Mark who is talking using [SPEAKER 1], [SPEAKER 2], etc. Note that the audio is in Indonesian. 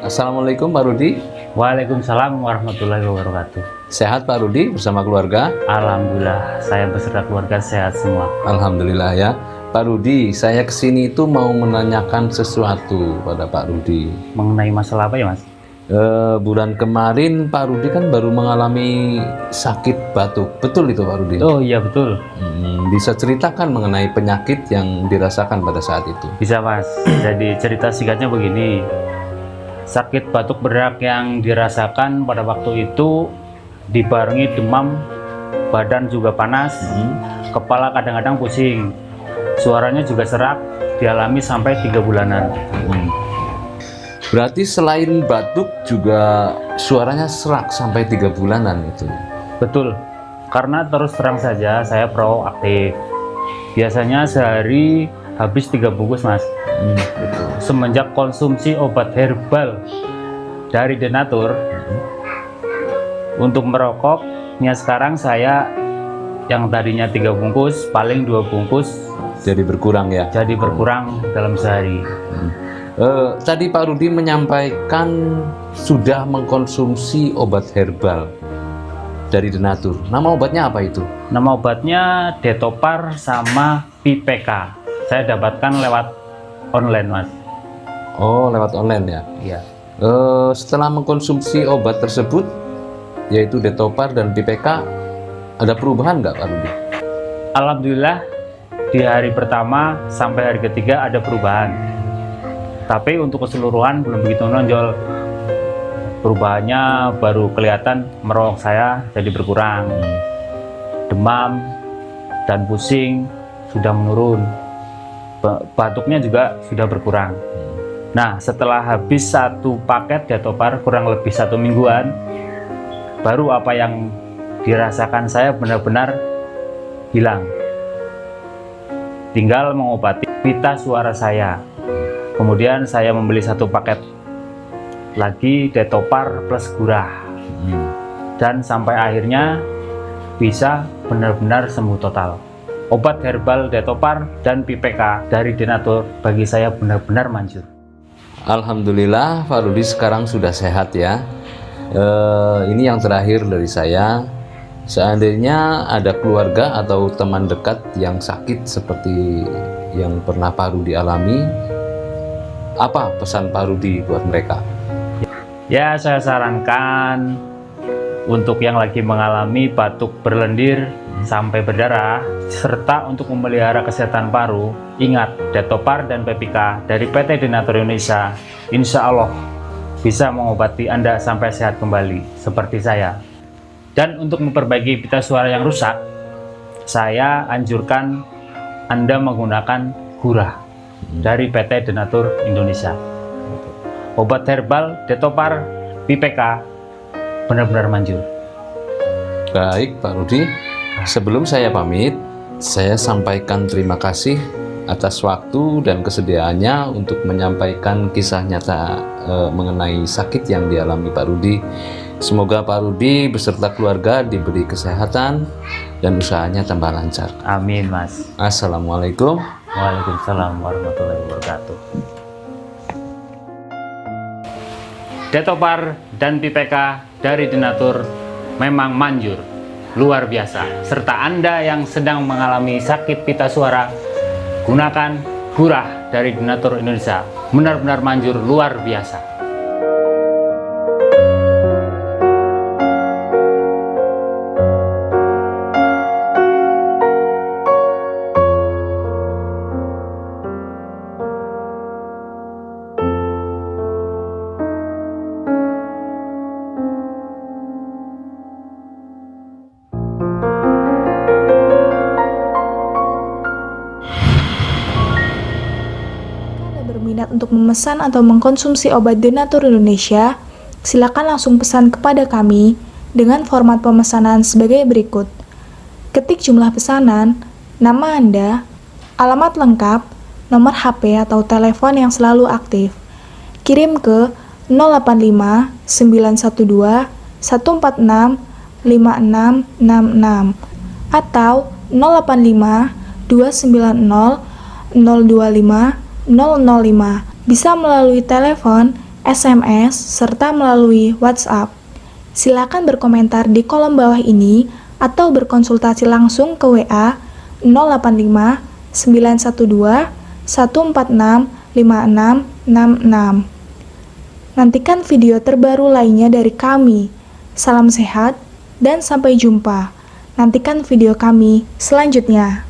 [SPEAKER 1] Assalamualaikum Pak Rudi.
[SPEAKER 2] Waalaikumsalam warahmatullahi wabarakatuh.
[SPEAKER 1] Sehat Pak Rudi bersama keluarga?
[SPEAKER 2] Alhamdulillah, saya beserta keluarga sehat semua.
[SPEAKER 1] Alhamdulillah ya. Pak Rudi, saya kesini itu mau menanyakan sesuatu pada Pak Rudi.
[SPEAKER 2] Mengenai masalah apa ya, Mas?
[SPEAKER 1] Bulan kemarin Pak Rudi kan baru mengalami sakit batuk. Betul itu Pak Rudi?
[SPEAKER 2] Oh iya betul.
[SPEAKER 1] Bisa ceritakan mengenai penyakit yang dirasakan pada saat itu?
[SPEAKER 2] Bisa, Mas. Jadi cerita singkatnya begini. Sakit batuk berak yang dirasakan pada waktu itu dibarengi demam, badan juga panas, kepala kadang-kadang pusing, suaranya juga serak, dialami sampai 3 bulanan.
[SPEAKER 1] Berarti selain batuk juga suaranya serak sampai 3 bulanan itu?
[SPEAKER 2] Betul, karena terus terang saja saya proaktif. Biasanya sehari habis 3 bungkus, Mas.
[SPEAKER 1] Betul.
[SPEAKER 2] Semenjak konsumsi obat herbal dari Denatur untuk merokoknya, sekarang saya yang tadinya 3 bungkus paling 2 bungkus
[SPEAKER 1] Jadi berkurang ya?
[SPEAKER 2] jadi berkurang dalam sehari.
[SPEAKER 1] Tadi Pak Rudi menyampaikan sudah mengkonsumsi obat herbal dari Denatur. Nama obatnya apa itu?
[SPEAKER 2] Nama obatnya Detopar sama PPK. Saya dapatkan lewat online, Mas.
[SPEAKER 1] Oh, lewat online ya?
[SPEAKER 2] Iya.
[SPEAKER 1] Setelah mengkonsumsi obat tersebut, yaitu Detopar dan PPK, ada perubahan nggak Pak Rudi?
[SPEAKER 2] Alhamdulillah, di hari pertama sampai hari ketiga ada perubahan. Tapi untuk keseluruhan belum begitu menonjol. Perubahannya baru kelihatan merokok saya jadi berkurang. Demam dan pusing sudah menurun. Batuknya juga sudah berkurang. Nah, setelah habis 1 paket Detopar kurang lebih 1 mingguan, baru apa yang dirasakan saya benar-benar hilang. Tinggal mengobati pita suara saya. Kemudian saya membeli 1 paket lagi Detopar plus Gurah. Dan sampai akhirnya bisa benar-benar sembuh total. Obat herbal Detopar dan PPK dari Denatur bagi saya benar-benar manjur.
[SPEAKER 1] Alhamdulillah Pak Rudi sekarang sudah sehat ya. Ini yang terakhir dari saya. Seandainya ada keluarga atau teman dekat yang sakit seperti yang pernah Pak Rudi alami, apa pesan Pak Rudi buat mereka?
[SPEAKER 2] Ya, saya sarankan untuk yang lagi mengalami batuk berlendir sampai berdarah, serta untuk memelihara kesehatan paru, ingat Detopar dan PPK dari PT Denatur Indonesia, insya Allah bisa mengobati Anda sampai sehat kembali seperti saya. Dan untuk memperbaiki pita suara yang rusak, saya anjurkan Anda menggunakan Gurah dari PT Denatur Indonesia. Obat herbal Detopar PPK benar-benar manjur.
[SPEAKER 1] Baik Pak Rudi, sebelum saya pamit, saya sampaikan terima kasih atas waktu dan kesediaannya untuk menyampaikan kisah nyata mengenai sakit yang dialami Pak Rudi. Semoga Pak Rudi beserta keluarga diberi kesehatan dan usahanya tambah lancar.
[SPEAKER 2] Amin, Mas.
[SPEAKER 1] Assalamualaikum.
[SPEAKER 2] Waalaikumsalam warahmatullahi wabarakatuh. Detopar dan PPK dari Denatur memang manjur, luar biasa. Serta Anda yang sedang mengalami sakit pita suara, gunakan Gurah dari Denatur Indonesia. Benar-benar manjur, luar biasa.
[SPEAKER 3] Berminat untuk memesan atau mengkonsumsi obat Denatur Indonesia, silakan langsung pesan kepada kami dengan format pemesanan sebagai berikut. Ketik jumlah pesanan, nama Anda, alamat lengkap, nomor HP atau telepon yang selalu aktif. Kirim ke 085 912 146 5666 atau 085 290 025 005. Bisa melalui telepon, SMS, serta melalui WhatsApp. Silakan berkomentar di kolom bawah ini atau berkonsultasi langsung ke WA 085 912 146 5666. Nantikan video terbaru lainnya dari kami. Salam sehat dan sampai jumpa. Nantikan video kami selanjutnya.